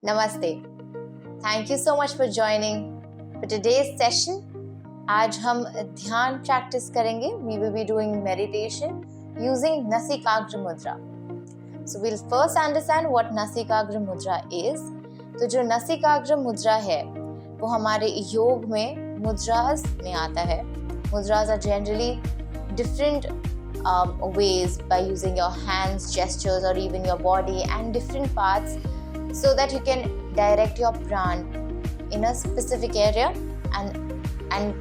Namaste. Thank you so much for joining. For today's session, आज हम ध्यान practice करेंगे. We will be doing meditation using Nasikagra Mudra. So we'll first understand what Nasikagra Mudra is. तो जो Nasikagra Mudra है वो हमारे योग में मुद्रास में आता है. Mudras are generally different ways by using your hands, gestures, or even your body and different parts, so that you can direct your pran in a specific area and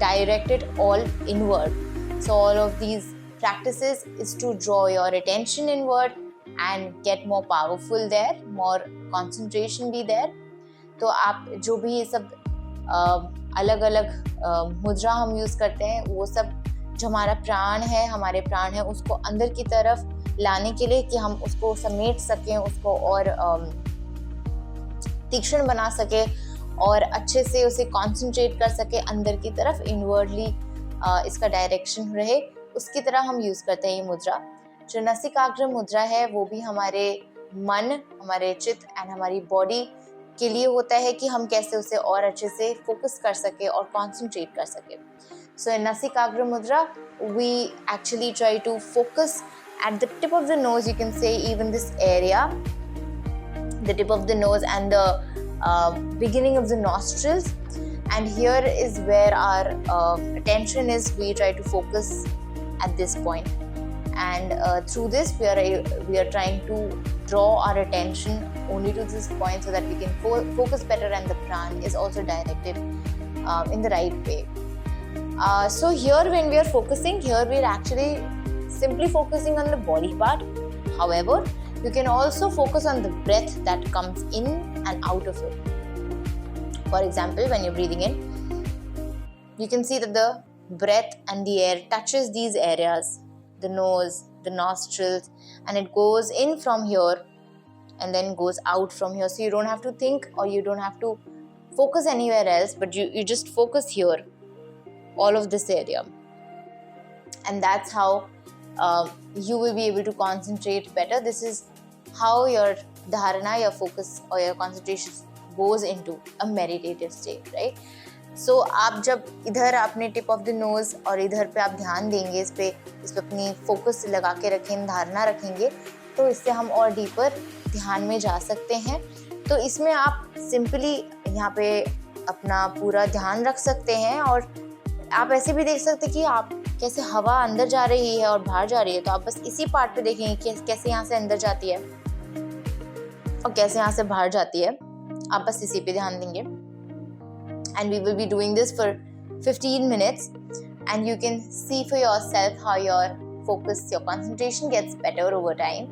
direct it all inward. So all of these practices is to draw your attention inward and get more powerful there, more concentration be there. तो आप जो भी ये सब अलग अलग मुद्रा हम यूज करते हैं वो सब जो हमारा प्राण है, हमारे प्राण है, उसको अंदर की तरफ लाने के लिए कि हम उसको समेट सकें, उसको और तीक्ष्ण बना सके और अच्छे से उसे कंसंट्रेट कर सके अंदर की तरफ, इनवर्डली इसका डायरेक्शन रहे, उसकी तरह हम यूज करते हैं ये मुद्रा. जो नासिकाग्र मुद्रा है वो भी हमारे मन, हमारे चित्त एंड हमारी बॉडी के लिए होता है कि हम कैसे उसे और अच्छे से फोकस कर सके और कंसंट्रेट कर सके. So in Nasikagra Mudra, we actually try to focus at the tip of the nose, you can say even this area, the tip of the nose and the beginning of the nostrils. And here is where our attention is. We try to focus at this point. And through this, we are trying to draw our attention only to this point so that we can focus better and the pran is also directed in the right way. So here when we are focusing, here we are actually simply focusing on the body part. However, you can also focus on the breath that comes in and out of it. For example, when you're breathing in, you can see that the breath and the air touches these areas, the nose, the nostrils, and it goes in from here and then goes out from here. So you don't have to think or you don't have to focus anywhere else, but you just focus here, all of this area. And that's how you will be able to concentrate better. This is how your dharana, your focus or your concentration goes into a meditative state, right? So आप जब इधर अपने tip of the nose और इधर पे आप ध्यान देंगे, इस पे अपनी फोकस लगा के रखें, धारणा रखेंगे, तो इससे हम और डीपर ध्यान में जा सकते हैं. तो इसमें आप सिंपली यहाँ पे अपना पूरा ध्यान रख सकते हैं और आप ऐसे भी देख सकते हैं कि आप कैसे हवा अंदर जा रही है और बाहर जा रही है. तो आप बस इसी पार्ट पे देखेंगे कि कैसे यहाँ से अंदर जाती है और कैसे यहाँ से बाहर जाती है. आप बस इसी पे ध्यान देंगे. And we will be doing this for 15 minutes and you can see for yourself how your focus, your concentration gets better over time,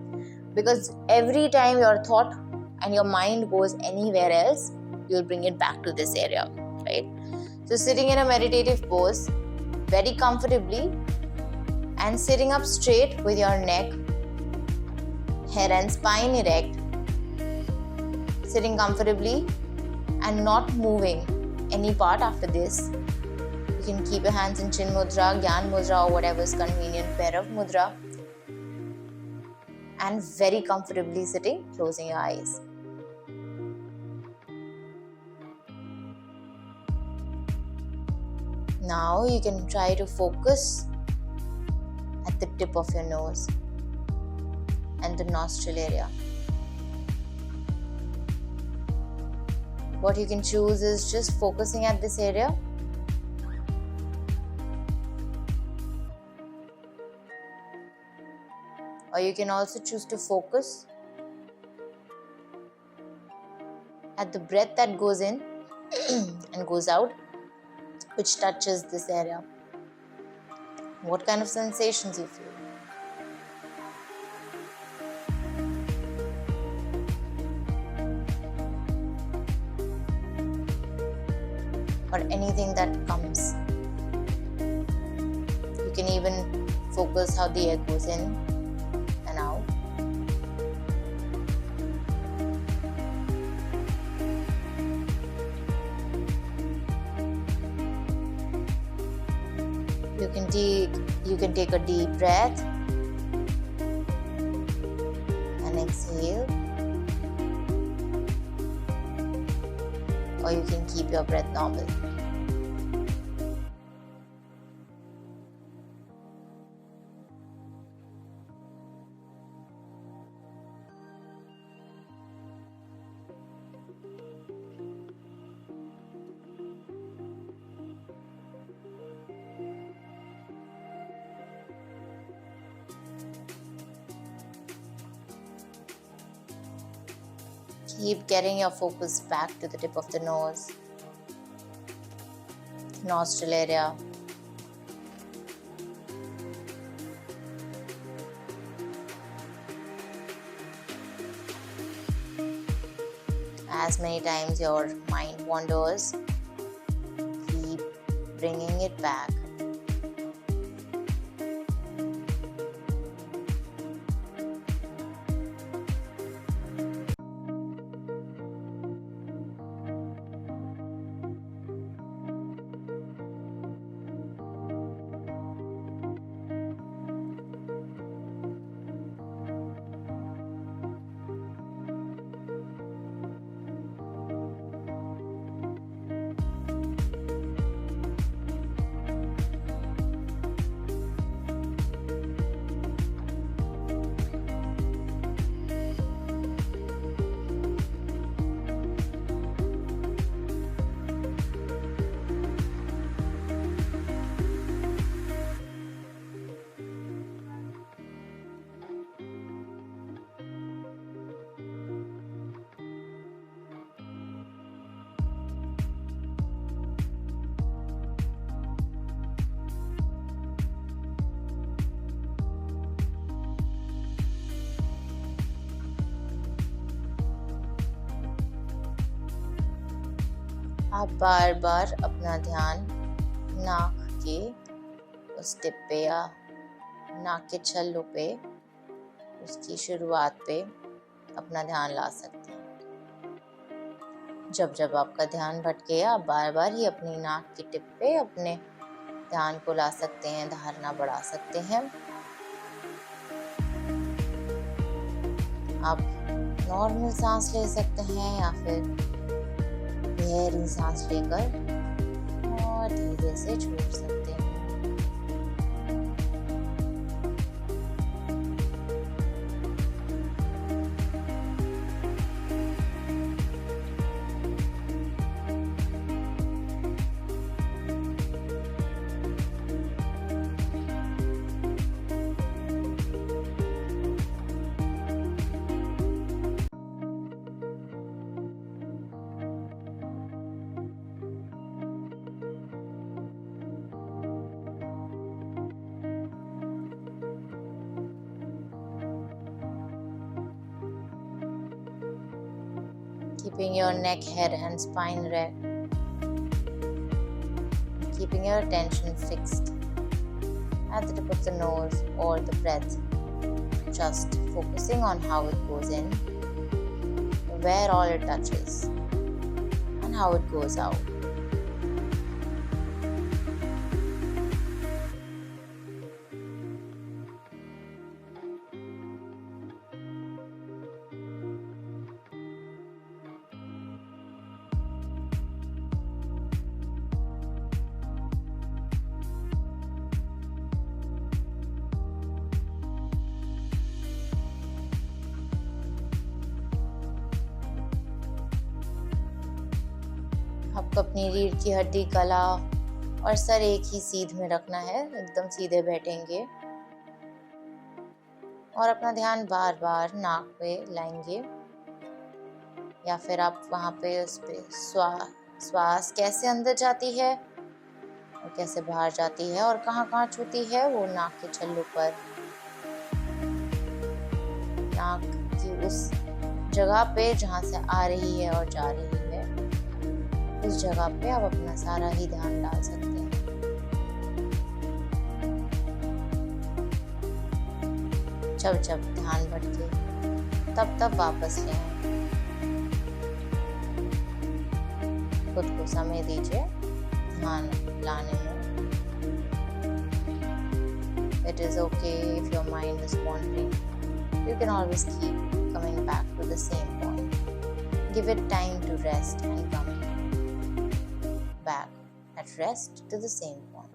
because every time your thought and your mind goes anywhere else, you'll bring it back to this area, right? So sitting in a meditative pose very comfortably and sitting up straight with your neck, head and spine erect, sitting comfortably and not moving any part after this. You can keep your hands in Chin Mudra, Gyan Mudra or whatever is convenient, Bhairav Mudra, and very comfortably sitting, closing your eyes. Now you can try to focus at the tip of your nose and the nostril area. What you can choose is just focusing at this area. Or you can also choose to focus at the breath that goes in and goes out, which touches this area. What kind of sensations you feel? Or anything that comes. You can even focus how the air goes in and out. You can take a deep breath and exhale. or you can keep your breath normal. Keep getting your focus back to the tip of the nose, nostril area. As many times your mind wanders, keep bringing it back. आप बार बार अपना ध्यान नाक के उस tip पे या नाक के छल्लों पे, उसकी शुरुआत पे अपना ध्यान ला सकते हैं। जब जब आपका ध्यान भटके, आप बार बार ही अपनी नाक की टिप पे अपने ध्यान को ला सकते हैं, धारणा बढ़ा सकते हैं। आप नॉर्मल सांस ले सकते हैं या फिर गहरी सांस लेकर और धीरे से छोड़ सकते हैं। Keeping your neck, head and spine erect. Keeping your attention fixed at the tip of the nose or the breath. Just focusing on how it goes in, where all it touches, and how it goes out. आपको अपनी रीढ़ की हड्डी, गला और sir एक ही सीध में रखना है, एकदम सीधे बैठेंगे और अपना ध्यान बार बार नाक पे लाएंगे या फिर आप वहाँ पे उस पे श्वास कैसे अंदर जाती है और कैसे बाहर जाती है और कहाँ छूती है, वो नाक के छल्लों पर, नाक की उस जगह पे जहाँ से आ रही है और जा रही है, उस जगह पे आप अपना सारा ही ध्यान डाल सकते हैं। जब जब ध्यान भटके तब वापस ले आए। खुद को समय दीजिए ध्यान लाने में। It is okay if your mind is wandering. You can always keep coming back to the same point. Give it time to rest and come. back at rest to the same point.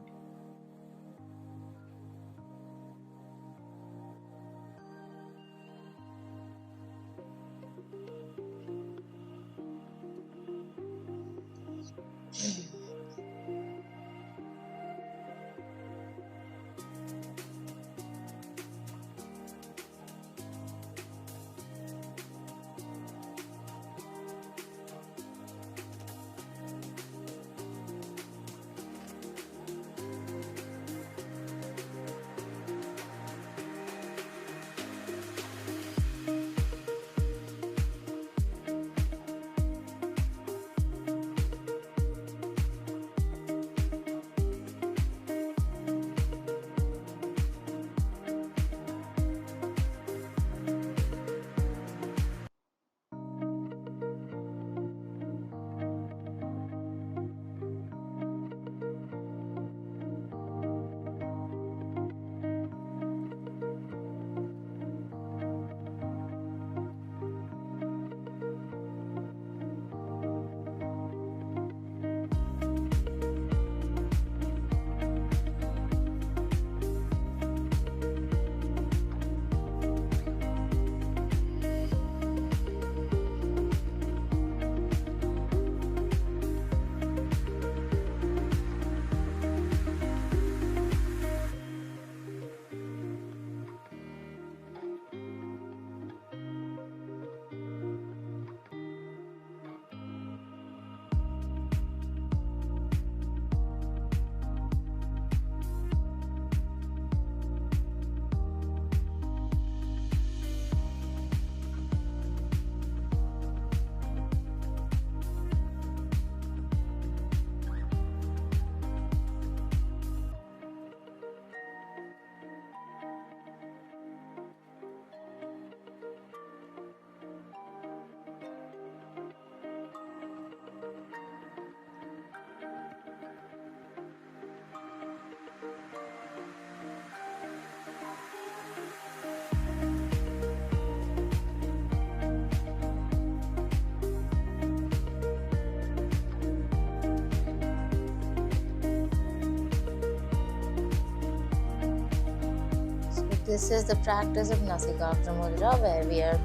This is the practice of Nasikagram Mudra, where we are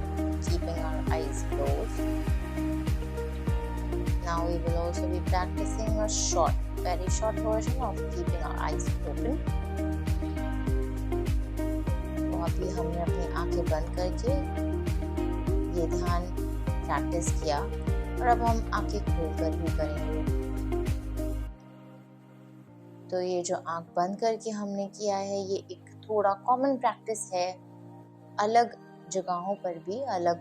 keeping our eyes closed. Now we will also be practicing a short, very short version of keeping our eyes open. तो अभी हमने अपनी आंखें बंद करके ये ध्यान practice किया और अब हम आंखें खोलकर भी करेंगे। तो ये जो आंख बंद करके हमने किया है, ये एक थोड़ा कॉमन प्रैक्टिस है, अलग जगहों पर भी अलग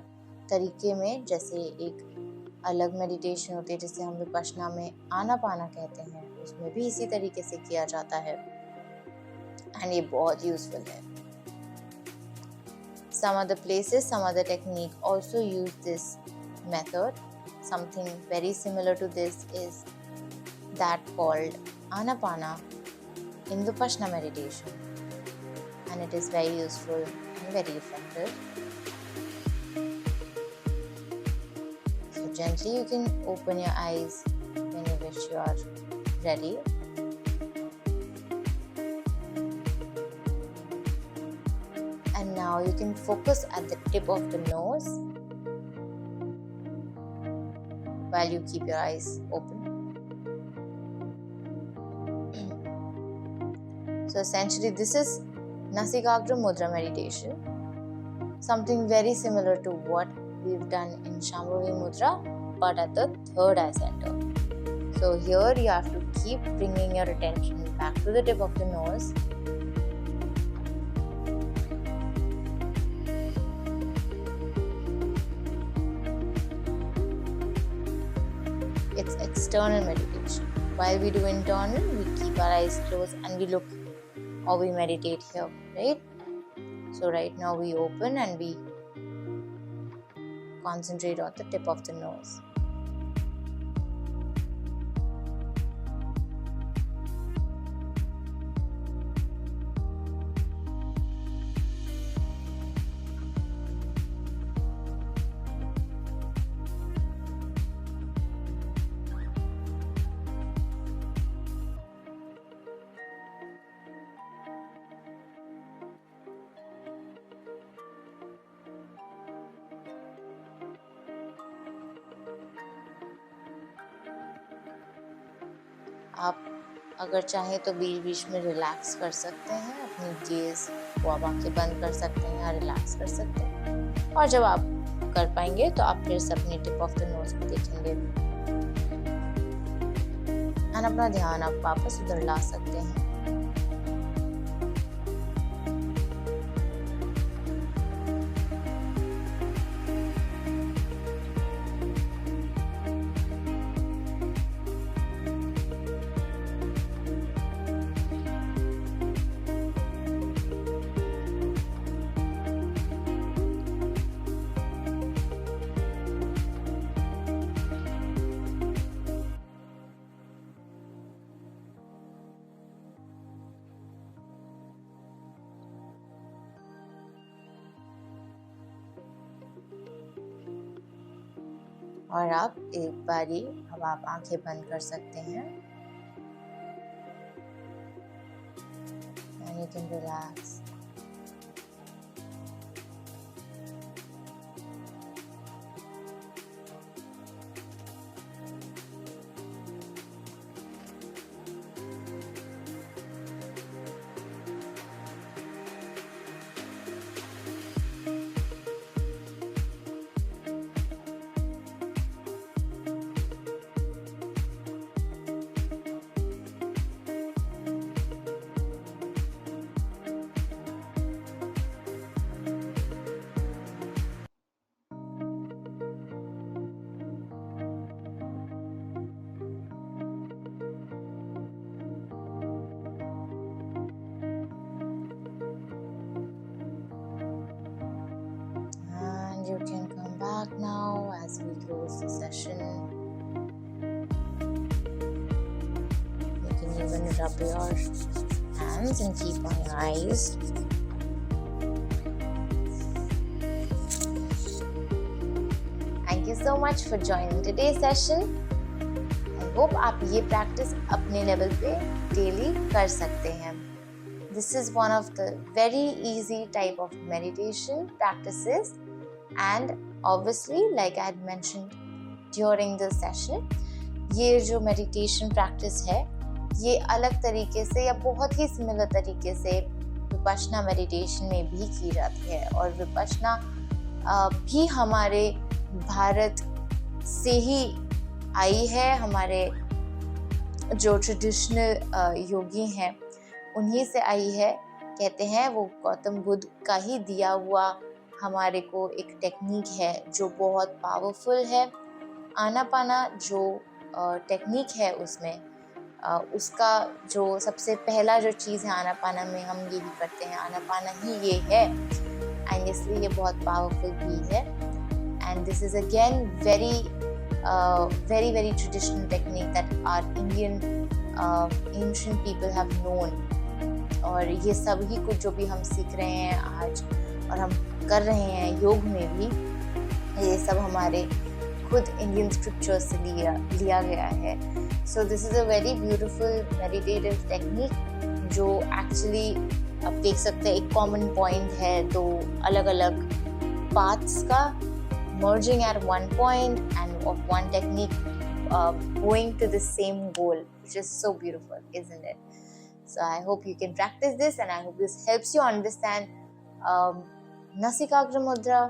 तरीके में, जैसे एक अलग मेडिटेशन होती है जिसे हम विपश्यना में आनापाना कहते हैं, उसमें भी इसी तरीके से किया जाता है एंड ये बहुत यूजफुल है। Some other places, some other technique also use this method. Something very similar to this is that called Anapana in Vipassana meditation, and it is very useful and very effective. So gently you can open your eyes when you wish you are ready. And now you can focus at the tip of the nose while you keep your eyes open. So essentially this is Nasikagram Mudra meditation, something very similar to what we've done in Shambhavi Mudra, but at the third eye center. So here you have to keep bringing your attention back to the tip of the nose. It's external meditation. While we do internal, we keep our eyes closed and we look or we meditate here, right? So right now we open and we concentrate on the tip of the nose. आप अगर चाहें तो बीच बीच में relax कर सकते हैं, अपनी gauge को आप आंखें बंद कर सकते हैं या रिलैक्स कर सकते हैं। और जब आप कर पाएंगे तो आप फिर से अपनी टिप ऑफ द नोज को देखेंगे और अपना ध्यान आप वापस उधर ला सकते हैं। और आप एक बारी अब आप आंखें बंद कर सकते हैं and you can relax. You can come back now as we close the session. You can even rub your hands and keep on your eyes. Thank you so much for joining today's session. I hope आप ये practice अपने level पे daily कर सकते हैं. This is one of the very easy type of meditation practices. And obviously, like I had mentioned during the session, ये जो meditation practice है ये अलग तरीके से या बहुत ही similar तरीके से विपश्यना meditation में भी की जाती है। और विपश्यना भी हमारे भारत से ही आई है। हमारे जो ट्रेडिशनल योगी हैं उन्हीं से आई है। कहते हैं वो गौतम बुद्ध का ही दिया हुआ हमारे को एक टेक्निक है जो बहुत पावरफुल है। आनापाना जो टेक्निक है उसमें उसका जो सबसे पहला जो चीज़ है आनापाना में हम यही करते हैं, आनापाना ही ये है एंड इसलिए ये बहुत पावरफुल भी है। And this is again very very very traditional technique that our Indian ancient people have known. और ये सभी कुछ जो भी हम सीख रहे हैं आज और हम कर रहे हैं योग में भी, ये सब हमारे खुद इंडियन स्क्रिप्चर्स से लिया गया है। So this is a very beautiful meditative technique जो एक्चुअली आप देख सकते हैं एक कॉमन पॉइंट है दो अलग अलग पाथ्स का merging at one point and of one technique going to the same goal, which is so beautiful, isn't it? So I hope you can practice this and I hope this helps you understand Nasikagra Mudra,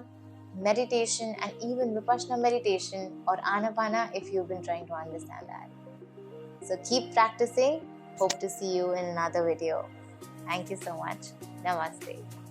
meditation and even Vipassana meditation or Anapana if you've been trying to understand that. So keep practicing. Hope to see you in another video. Thank you so much. Namaste.